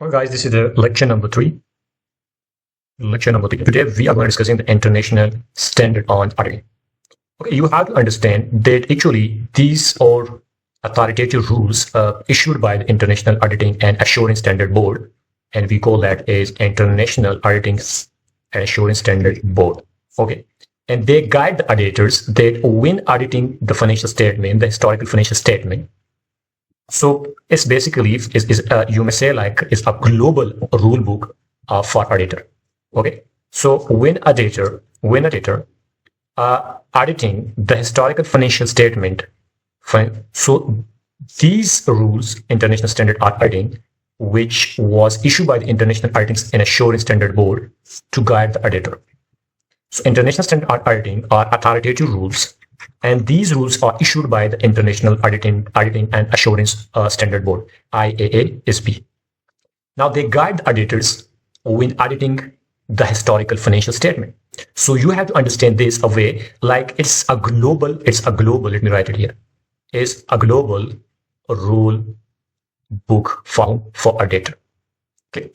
Well, guys, this is the lecture number 3. Today, we are going to discussing the international standard on auditing. Okay, you have to understand that actually these are authoritative rules issued by the International Auditing and Assurance Standard Board, and we call that as International Auditing and Assurance Standard Board. Okay, and they guide the auditors that when auditing the financial statement, the historical financial statement. So it's basically you may say like it's a global rule book for auditor. Okay, so when auditor auditing the historical financial statement, so these rules, International Standard Auditing, which was issued by the International Auditing and Assurance Standard Board to guide the auditor. So International Standard Auditing are authoritative rules, and these rules are issued by the International Auditing and Assurance Standard Board, IAASB. Now they guide the auditors when auditing the historical financial statement. So you have to understand this a way like it's a global, let me write it here, is a global rule book for auditor. Okay.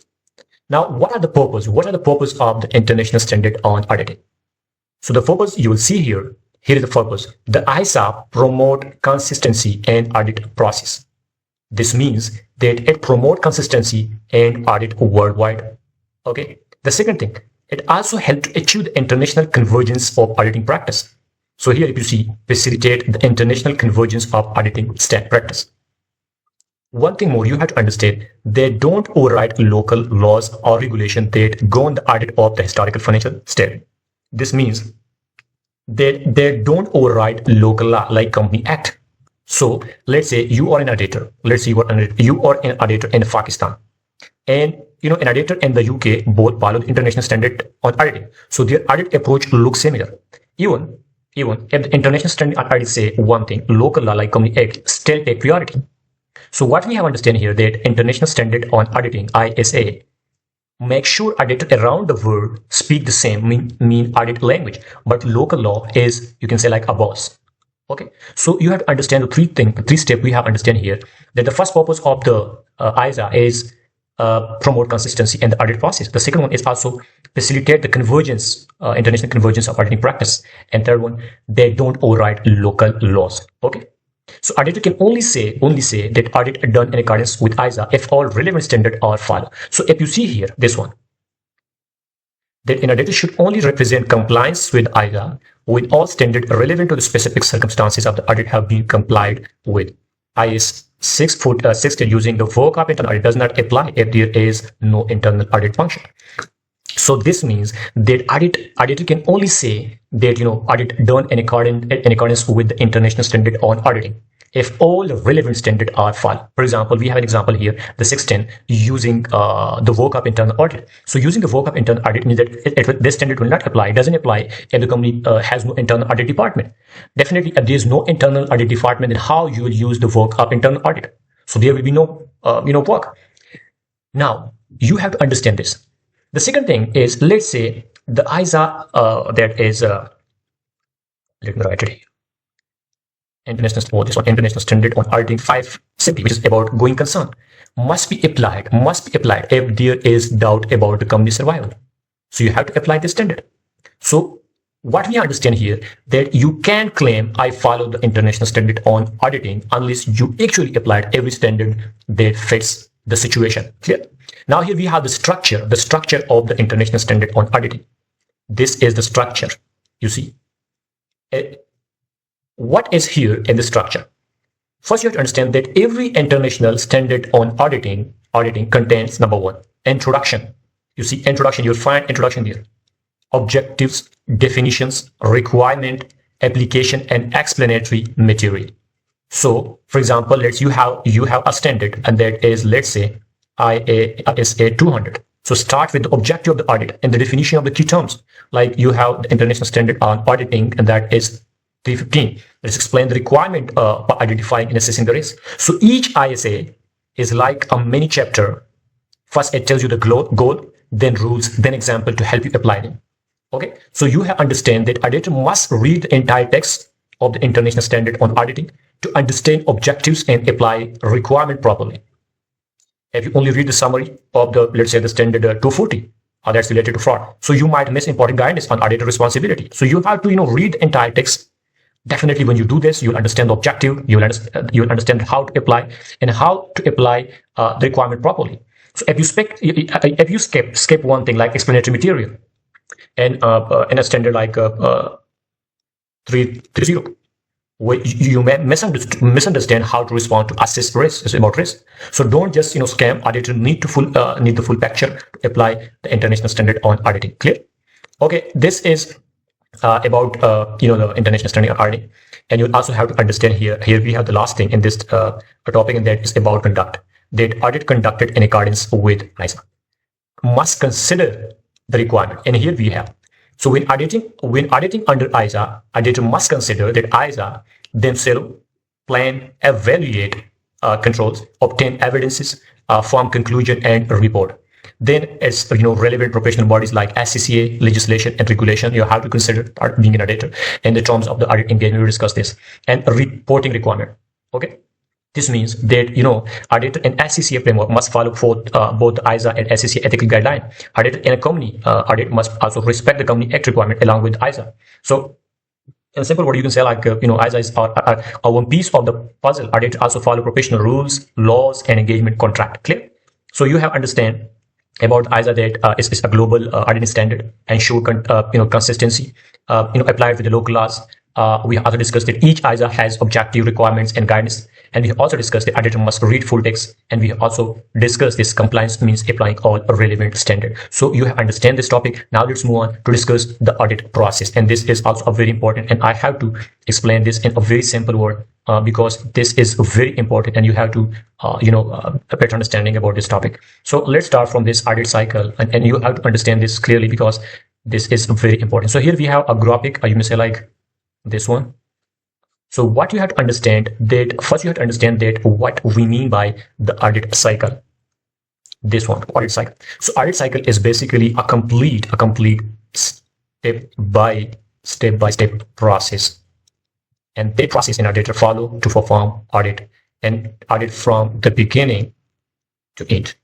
Now, what are the purpose? What are the purpose of the International Standard on Auditing? So the purpose you will see here is the purpose. The ISA promote consistency and audit process. This means that it promote consistency and audit worldwide. Okay. The second thing, it also helps to achieve the international convergence of auditing practice. So here if you see, facilitate the international convergence of auditing practice. One thing more, you have to understand, they don't override local laws or regulation that go on the audit of the historical financial statement. This means that they don't override local law like Company Act. So let's say you are an auditor. Let's say you are an auditor in Pakistan, and an auditor in the UK both follow the International Standard on Auditing. So their audit approach looks similar. Even if the International Standard on Auditing say one thing, local law like Company Act still take priority. So what we have to understand here that International Standard on Auditing, ISA, make sure auditors around the world speak the same mean audit language, but local law is, you can say, like a boss. Okay, so you have to understand the three steps we have to understand here, that the first purpose of the ISA is promote consistency in the audit process. The second one is also facilitate the convergence, international convergence of auditing practice. And third one, they don't override local laws. Okay. So auditor can only say that audit done in accordance with ISA if all relevant standards are followed. So if you see here, this one, that an auditor should only represent compliance with ISA with all standards relevant to the specific circumstances of the audit have been complied with. IS 6.16 using the work of internal audit does not apply if there is no internal audit function. So this means that auditor can only say that audit done in accordance with the International Standard on Auditing if all relevant standards are followed. For example, we have an example here, the 610 using the work of internal audit. So using the work of internal audit means that this standard will not apply. It doesn't apply if the company has no internal audit department. Definitely, if there is no internal audit department, then how you will use the work of internal audit? So there will be no work. Now you have to understand this. The second thing is, let's say the ISA that is, let me write it here. International Standard on Auditing 570, which is about going concern, must be applied if there is doubt about the company's survival. So you have to apply this standard. So what we understand here, that you can't claim I follow the International Standard on Auditing unless you actually applied every standard that fits the situation. Clear? Now here we have the structure of the International Standard on Auditing. This is the structure. You see, what is here in the structure? First, you have to understand that every International Standard on Auditing contains, number one, introduction. You see introduction, you'll find introduction here. Objectives, definitions, requirement, application, and explanatory material. So, for example, you have a standard, and that is, let's say, ISA 200. So start with the objective of the audit and the definition of the key terms. Like you have the International Standard on Auditing, and that is 315. Let's explain the requirement by identifying and assessing the risk. So each ISA is like a mini chapter. First, it tells you the goal, then rules, then example to help you apply them. Okay, so you have to understand that auditor must read the entire text of the International Standard on Auditing to understand objectives and apply requirement properly. if you only read the summary of the, let's say, the standard 240, that's related to fraud, so you might miss important guidance on auditor responsibility. So you have to, read the entire text. Definitely, when you do this, you'll understand the objective, you'll understand how to apply and how to apply the requirement properly. So if you skip one thing like explanatory material and in a standard like 330, you may misunderstand how to respond to assess risk. It's about risk. So don't just scam. Auditor need the full picture to apply the international standard on auditing. Clear? Okay, this is about the international standard on auditing, and you also have to understand here we have the last thing in this topic, and that is about conduct. That audit conducted in accordance with ISA must consider the requirement, and here we have. So when auditing under ISA, auditor must consider that ISA themselves plan, evaluate controls, obtain evidences, form conclusion and report. Then as relevant professional bodies like ACCA, legislation and regulation, you have to consider being an auditor. In the terms of the audit engagement, we discuss this, and a reporting requirement. Okay. This means that auditor and ACCA framework must follow both the ISA and ACCA ethical guideline. Auditor in a company audit must also respect the Company Act requirement along with ISA. So in simple word, you can say like ISA is one piece of the puzzle. Auditor also follow professional rules, laws, and engagement contract. Clear? So you have understand about ISA that is a global auditing standard, ensure consistency, applied with the local laws. We also discussed that each ISA has objective requirements and guidance, and we also discussed that auditor must read full text, and we also discussed this compliance means applying all relevant standard. So you have understand this topic. Now let's move on to discuss the audit process, and this is also a very important, and I have to explain this in a very simple word because this is very important, and you have to a better understanding about this topic. So let's start from this audit cycle, and you have to understand this clearly because this is very important. So here we have a graphic, you may say like this one. So what you have to understand that first you have to understand that what we mean by the audit cycle. This one, audit cycle. So audit cycle is basically a complete step by step process, and the process an auditor follow to perform audit and audit from the beginning to end.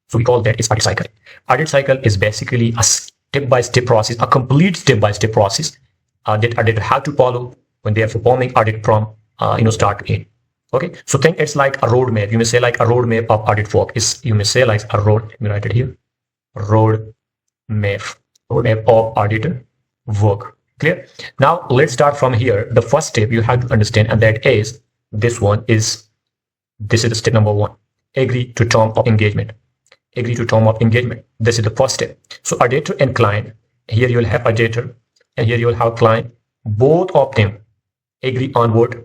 So we call that is audit cycle. Audit cycle is basically a step-by-step process, a complete step-by-step process that auditor have to follow when they are performing audit from start to end. Okay, so think it's like a roadmap. You may say like a roadmap of audit work. You may say like a road. Let me write it here. Roadmap of auditor work. Clear? Now let's start from here. The first step you have to understand, and that is this is the step number 1. Agree to term of engagement. Agree to term of engagement. This is the first step. So auditor and client. Here you will have auditor, and here you will have client. Both of them agree on what?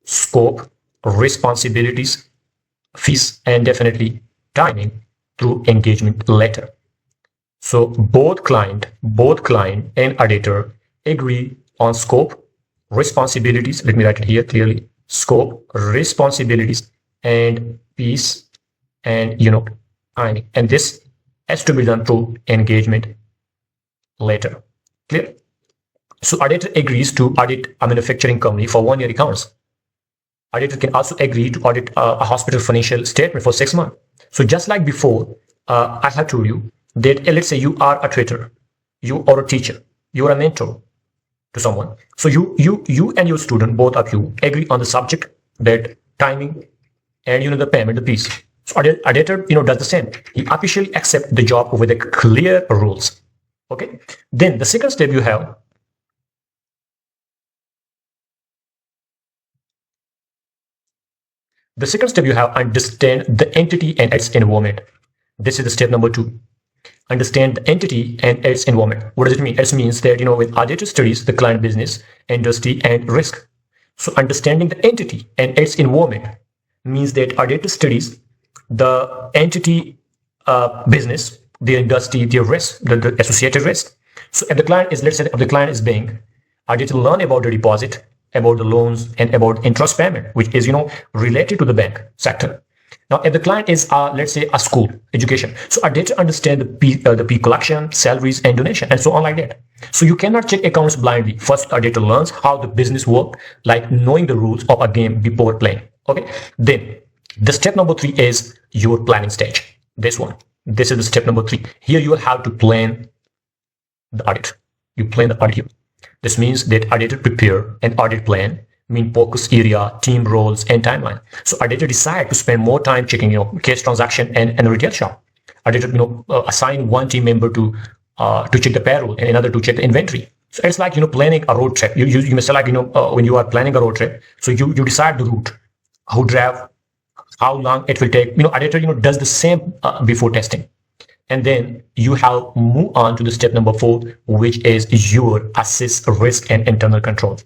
Scope, responsibilities, fees, and definitely timing through engagement letter. So both client and auditor agree on scope, responsibilities. Let me write it here clearly. Scope, responsibilities, and fees, and timing. And this has to be done through engagement letter. Clear? So auditor agrees to audit a manufacturing company for 1 year accounts. Auditor can also agree to audit a hospital financial statement for 6 months. So just like before, I have told you that let's say you are a tutor, you are a teacher, you are a mentor to someone. So you and your student, both of you, agree on the subject, that timing, and the payment, the fees. So auditor does the same. He officially accepts the job with the clear rules. Okay. Then the second step you have. The second step you have, understand the entity and its environment. This is the step number 2. Understand the entity and its environment. What does it mean? It means that, with auditor studies the client business, industry, and risk. So understanding the entity and its environment means that auditor studies the entity, business, the industry, the risk, the associated risk. So if the client is, let's say, if the client is bank, auditor learn about the deposit, about the loans, and about interest payment, which is related to the bank sector. Now if the client is let's say a school education, so auditor understand the P collection, salaries, and donation, and so on like that. So you cannot check accounts blindly. First auditor learns how the business work, like knowing the rules of a game before playing. Okay, then the step number 3 is your planning stage. This one. This is the step number 3. Here you will have to plan the audit. You plan the audit here. This means that auditor prepare an audit plan, mean focus area, team roles, and timeline. So auditor decide to spend more time checking, case transaction and retail shop. Auditor, assign one team member to check the payroll and another to check the inventory. So it's like, planning a road trip. You may say like, when you are planning a road trip, so you decide the route, who drive, how long it will take. Auditor, does the same before testing. And then you have move on to the step number 4, which is your assess risk and internal control.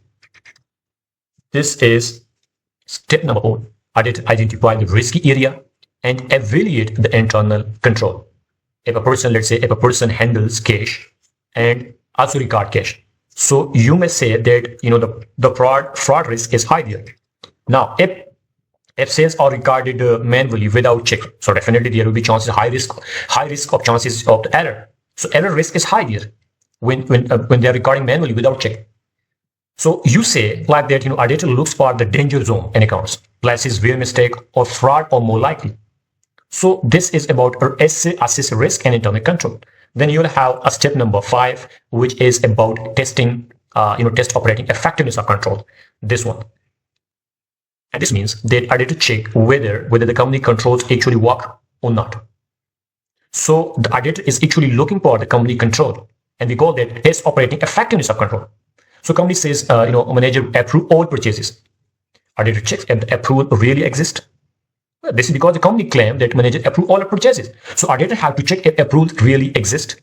This is step number 4. Audit identify the risky area and evaluate the internal control. If a person, let's say, if a person handles cash and also record cash, so you may say that the fraud risk is high there. Now, if sales are recorded manually without check, so definitely there will be chances high risk of chances of the error. So error risk is high there when they are recording manually without check. So you say like that, auditor looks for the danger zone in accounts, places where mistake or fraud are more likely. So this is about assess risk and internal control. Then you'll have a step number 5, which is about testing, test operating effectiveness of control. This one. And this means that auditor check whether the company controls actually work or not. So the auditor is actually looking for the company control, and we call that test operating effectiveness of control. So company says, manager approve all purchases. Auditor checks if the approval really exists. Well, this is because the company claimed that manager approve all purchases. So auditor have to check if approval really exists.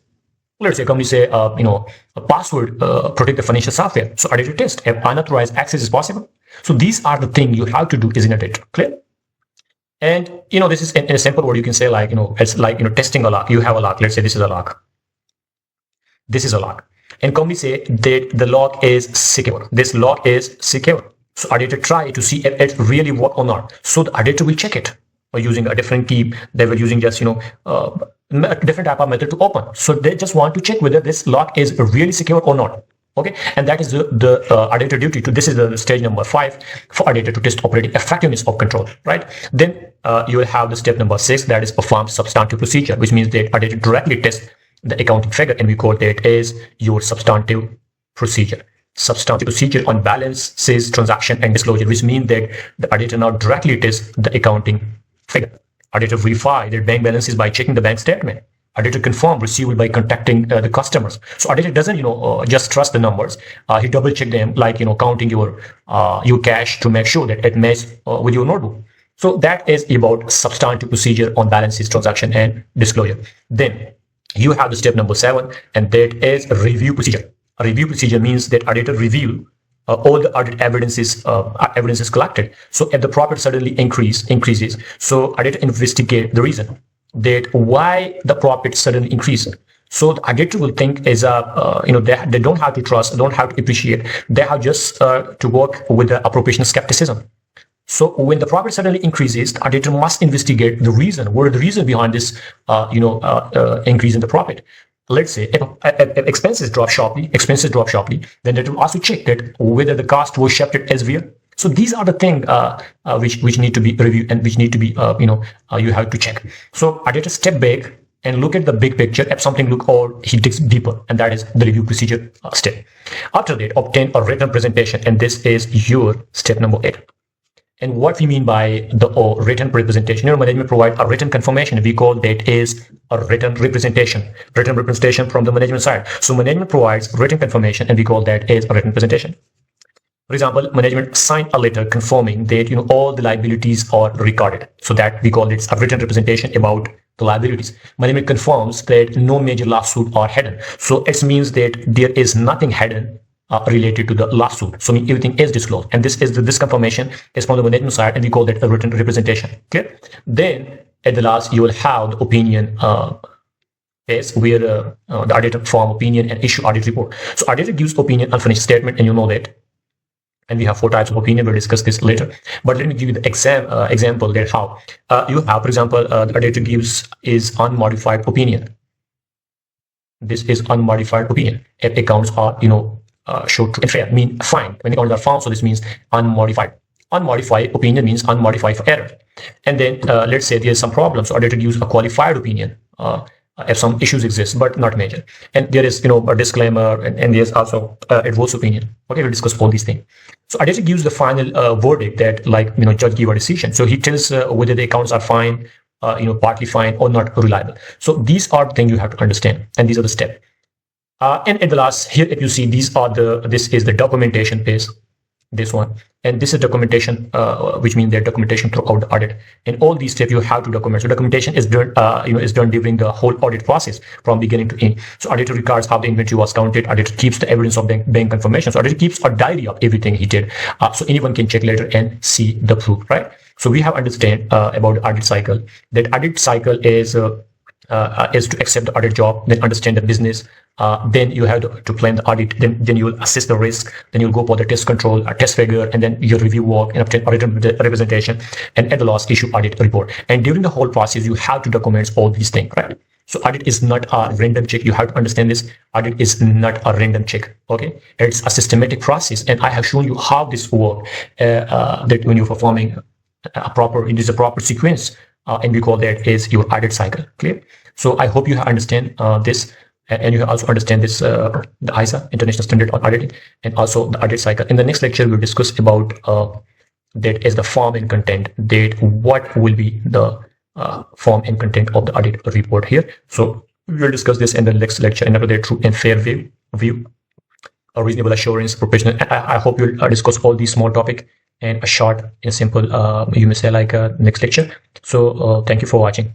Let's say company say, a password protect the financial software. So auditor test if unauthorized access is possible. So these are the things you have to do as an auditor. Clear? And this is in a simple word. You can say like, it's like testing a lock. You have a lock. Let's say this is a lock. This is a lock. And company say that the lock is secure. This lock is secure. So auditor try to see if it really work or not. So the auditor will check it by using a different key. They were using just a different type of method to open. So they just want to check whether this lock is really secure or not. Okay, and that is the auditor duty. This is the stage number 5 for auditor to test operating effectiveness of control. Right. Then you will have the step number 6, that is perform substantive procedure, which means that auditor directly tests the accounting figure, and we call that as your substantive procedure. Substantive procedure on balances, transaction, and disclosure, which means that the auditor now directly tests the accounting figure. Auditor verify their bank balances by checking the bank statement. Auditor confirm receivable by contacting the customers. So auditor doesn't just trust the numbers. He double check them, like counting your cash to make sure that it matches with your notebook. So that is about substantive procedure on balances, transaction, and disclosure. Then you have the step number 7, and that is a review procedure. A review procedure means that auditor review all the audit evidences collected. So if the profit suddenly increases, so auditor investigate the reason that why the profit suddenly increases. So the auditor will think is they don't have to trust, don't have to appreciate, they have just to work with the appropriation skepticism. So when the profit suddenly increases, the auditor must investigate the reason. What are the reason behind this increase in the profit? Let's say if expenses drop sharply, then it will also check that whether the cost was shifted elsewhere. So these are the things which need to be reviewed and which need to be you have to check. So auditor step back and look at the big picture. If something look odd, he digs deeper, and that is the review procedure step. After that, obtain a written presentation, and this is your step number 8. And what we mean by the written representation, management provide a written confirmation. We call that is a written representation from the management side. So management provides written confirmation, and we call that as a written presentation. For example, management signed a letter confirming that all the liabilities are recorded. So that we call it a written representation about the liabilities. Management confirms that no major lawsuit are hidden. So it means that there is nothing hidden related to the lawsuit. So everything is disclosed, and this confirmation is from the management side, and we call that a written representation. Okay. Then at the last, you will have the opinion phase where the auditor form opinion and issue audit report. So auditor gives opinion on financial statement, and you know that. And we have 4 types of opinion. We'll discuss this later. But let me give you the example that how you have, for example, the auditor gives is unmodified opinion. This is unmodified opinion. If accounts are showed true and fair, mean fine when accounts are found. So this means unmodified. Unmodified opinion means unmodified for error. And then let's say there's some problems. So auditor use a qualified opinion if some issues exist, but not major. And there is, a disclaimer, and there's also adverse opinion. Okay, we'll discuss all these things. So auditor gives the final verdict that, like, judge give a decision. So he tells whether the accounts are fine, partly fine or not reliable. So these are the things you have to understand, and these are the steps. And at the last here, if you see, this is the documentation page, this one, and this is documentation, which means there's documentation throughout the audit. And all these steps you have to document. So documentation is done, is done during the whole audit process from beginning to end. So auditor records how the inventory was counted. Auditor keeps the evidence of bank confirmation. So auditor keeps a diary of everything he did. So anyone can check later and see the proof, right? So we have understand about the audit cycle. That audit cycle is to accept the audit job, then understand the business, then you have to plan the audit, then you will assess the risk, then you'll go for the test control, test figure, and then your review work and obtain audit representation, and at the last issue audit report. And during the whole process, you have to document all these things, right? So audit is not a random check. You have to understand this. Audit is not a random check. Okay, it's a systematic process, and I have shown you how this works. That when you're performing it is a proper sequence, and we call that is your audit cycle. Clear? So I hope you understand this, and you also understand this, the ISA, International Standard on Auditing, and also the audit cycle. In the next lecture, we'll discuss about that is the form and content, that what will be the form and content of the audit report here. So we'll discuss this in the next lecture, and after that, true and fair view, a reasonable assurance, professional. I hope you'll discuss all these small topics and a short and simple, you may say, like next lecture. So thank you for watching.